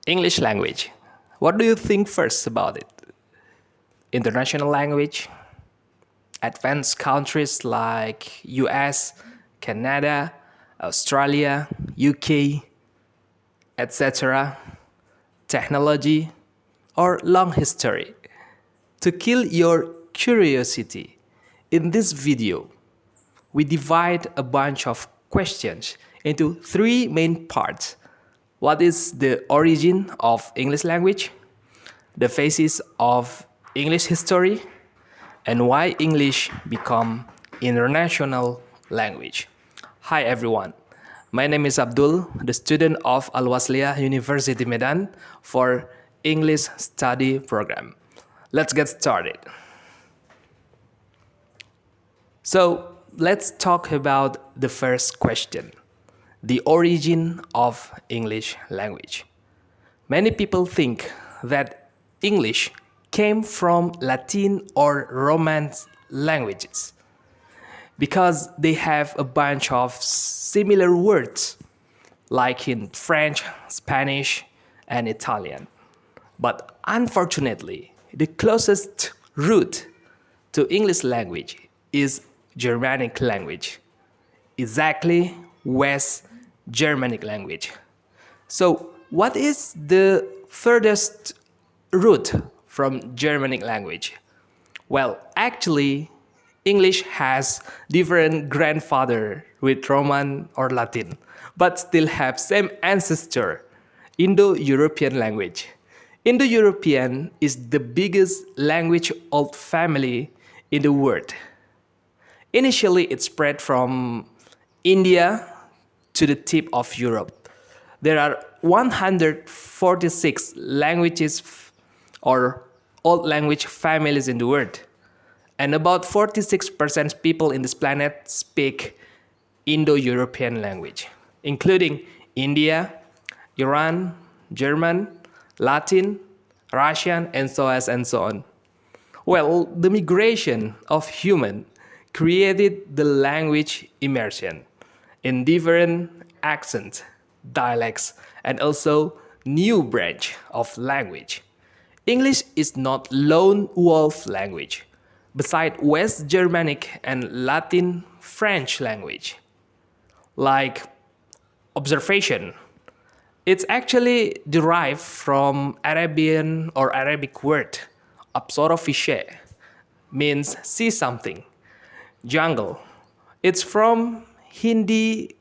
English language. What do you think first about it? International language? Advanced countries like US, Canada, Australia, UK, etc. Technology or long history? To kill your curiosity, in this video, we divide a bunch of questions into three main parts. What is the origin of English language? The phases of English history? And why English become international language? Hi everyone, my name is Abdul, the student of Alwashliyah University Medan for English study program. Let's get started. So let's talk about the first question, the origin of English language. Many people think that English came from Latin or Romance languages because they have a bunch of similar words like in French, Spanish, and Italian. But unfortunately, the closest root to English language is Germanic language, exactly West Germanic language. So what is the furthest root from Germanic language? Well, actually, English has different grandfather with Roman or Latin, but still have same ancestor, Indo-European language. Indo-European is the biggest language old family in the world. Initially, it spread from India to the tip of Europe. There are 146 languages or old language families in the world. And about 46% people in this planet speak Indo-European language, including India, Iran, German, Latin, Russian, and so on. Well, the migration of human created the language immersion in different accents, dialects, and also new branch of language. English is not lone wolf language, beside West Germanic and Latin French language. Like observation, it's actually derived from Arabian or Arabic word, observation, means see something. Jungle, it's from Hindi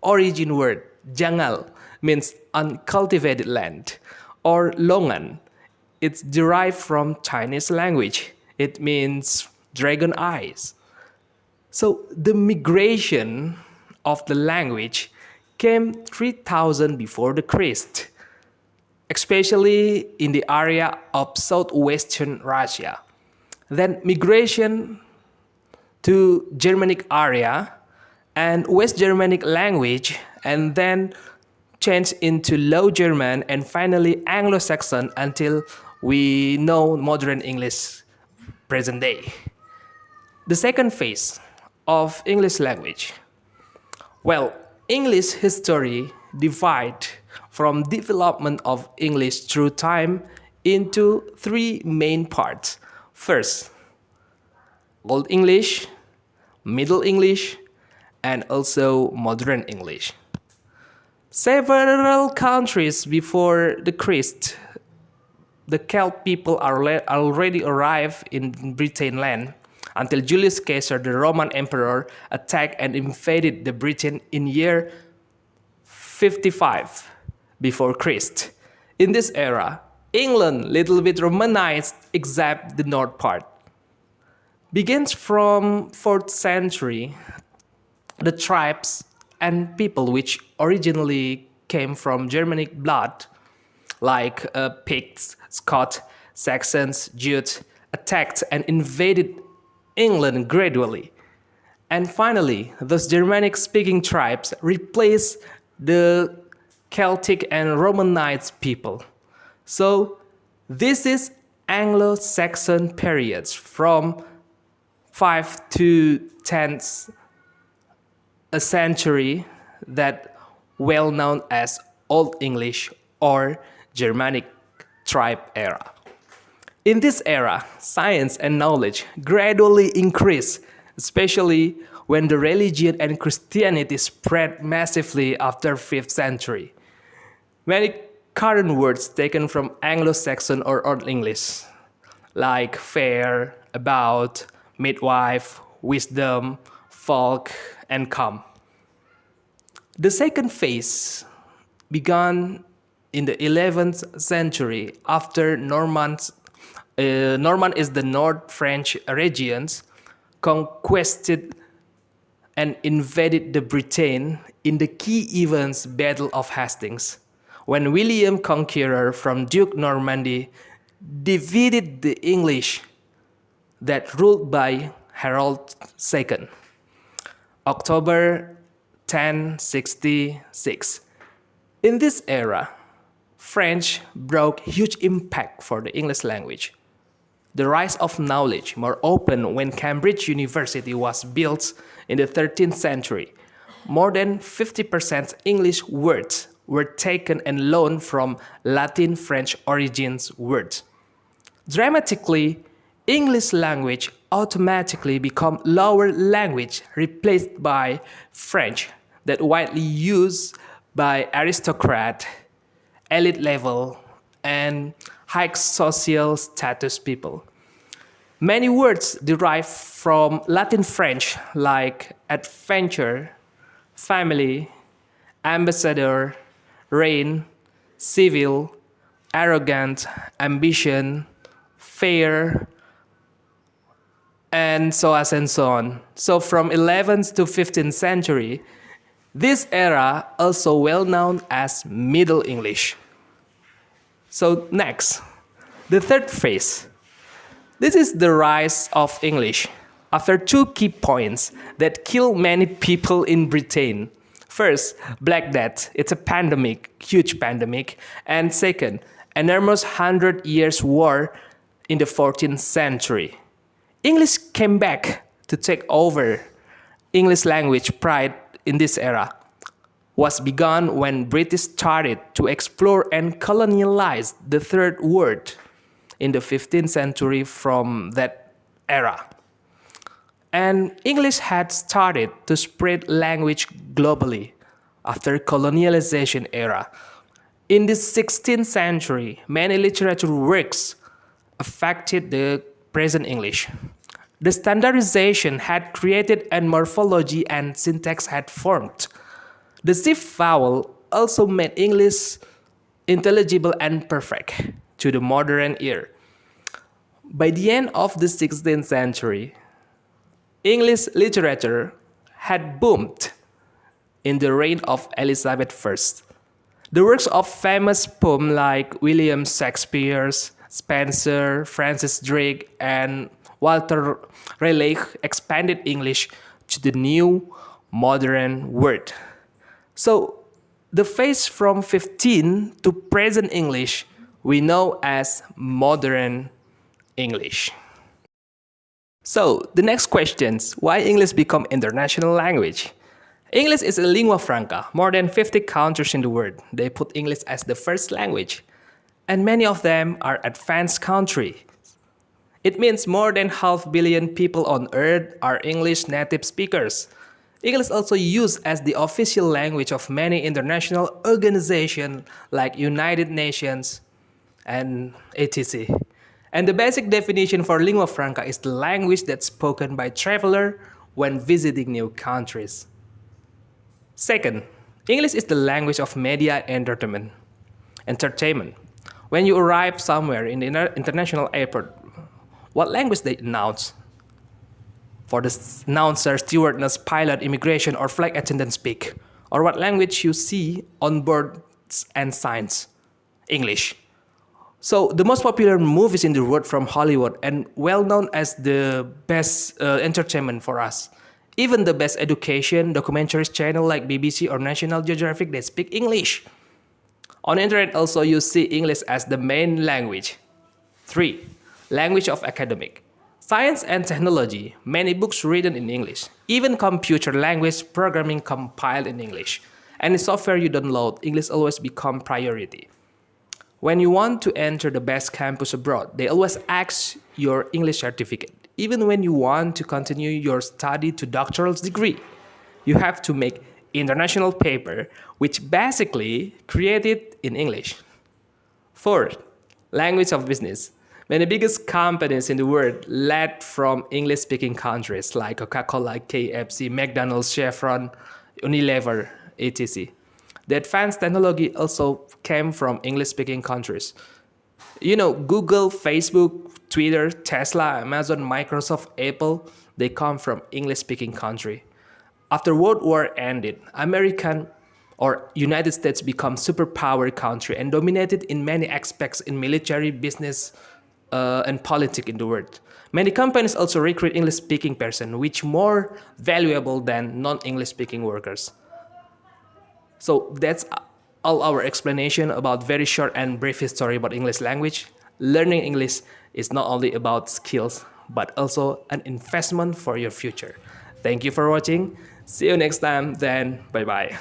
origin word, jangal, means uncultivated land. Or longan, it's derived from Chinese language. It means dragon eyes. So the migration of the language came 3000 before the Christ, especially in the area of southwestern Russia. Then migration to Germanic area and West Germanic language, and then changed into Low German and finally Anglo-Saxon until we know modern English present day. The second phase of English language. Well, English history divide from development of English through time into three main parts. First, Old English, Middle English, and also Modern English. Several countries before the Christ, the Celt people already arrived in Britain land until Julius Caesar, the Roman emperor, attacked and invaded the Britain in year 55 before Christ. In this era, England little bit Romanized except the north part. Begins from 4th century, the tribes and people which originally came from Germanic blood, like Picts, Scots, Saxons, Jutes, attacked and invaded England gradually. And finally, those Germanic-speaking tribes replaced the Celtic and Romanized people. So this is Anglo-Saxon periods from 5th to 10th a century that well known as Old English or Germanic tribe era. In this era, science and knowledge gradually increased, especially when the religion and Christianity spread massively after 5th century. Many current words taken from Anglo-Saxon or Old English, like fair, about, midwife, wisdom, folk, and come. The second phase began in the 11th century after Normans. Norman is the North French regions conquered and invaded the Britain in the key events Battle of Hastings, when William Conqueror from Duke Normandy defeated the English that ruled by Harold II. October 1066. In this era, French brought huge impact for the English language. The rise of knowledge more open when Cambridge University was built in the 13th century. More than 50% English words were taken and loaned from Latin French origins words. Dramatically, English language automatically become lower language replaced by French that widely used by aristocrat, elite level, and high social status people. Many words derive from Latin French like adventure, family, ambassador, reign, civil, arrogant, ambition, fair, and so on. So from 11th to 15th century, this era also well known as Middle English. So next, the third phase. This is the rise of English after two key points that kill many people in Britain. First, Black Death. It's a pandemic, huge pandemic. And second, enormous 100 Years' War in the 14th century. English came back to take over. English language pride in this era was begun when British started to explore and colonialize the third world in the 15th century from that era. And English had started to spread language globally after colonialization era. In the 16th century, many literature works affected the present English. The standardization had created and morphology and syntax had formed. The shift vowel also made English intelligible and perfect to the modern ear. By the end of the 16th century, English literature had boomed in the reign of Elizabeth I. The works of famous poems like William Shakespeare, Spenser, Francis Drake, and Walter Raleigh expanded English to the new modern world. So the phase from 15 to present English we know as modern English. So the next question, why English become international language? English is a lingua franca. More than 50 countries in the world, they put English as the first language. And many of them are advanced countries. It means more than 500 million people on earth are English native speakers. English also used as the official language of many international organizations like United Nations and etc. And the basic definition for lingua franca is the language that's spoken by traveler when visiting new countries. Second, English is the language of media and entertainment. When you arrive somewhere in the international airport, what language they announce? For the announcer, stewardess, pilot, immigration, or flight attendant speak? Or what language you see on board and signs? English. So the most popular movies in the world from Hollywood and well known as the best entertainment for us. Even the best education documentaries channel like BBC or National Geographic, they speak English. On the internet also you see English as the main language. 3. Language of academic. Science and technology, many books written in English. Even computer language programming compiled in English. Any software you download, English always become priority. When you want to enter the best campus abroad, they always ask your English certificate. Even when you want to continue your study to doctoral degree, you have to make international paper, which basically created in English. Fourth, language of business. Many biggest companies in the world led from English-speaking countries like Coca-Cola, KFC, McDonald's, Chevron, Unilever, etc. The advanced technology also came from English-speaking countries. Google, Facebook, Twitter, Tesla, Amazon, Microsoft, Apple, they come from English-speaking country. After World War ended, American or United States become superpower country and dominated in many aspects in military, business, and politics in the world. Many companies also recruit English-speaking person, which more valuable than non-English-speaking workers. So that's all our explanation about very short and brief history about English language. Learning English is not only about skills, but also an investment for your future. Thank you for watching. See you next time, then bye-bye.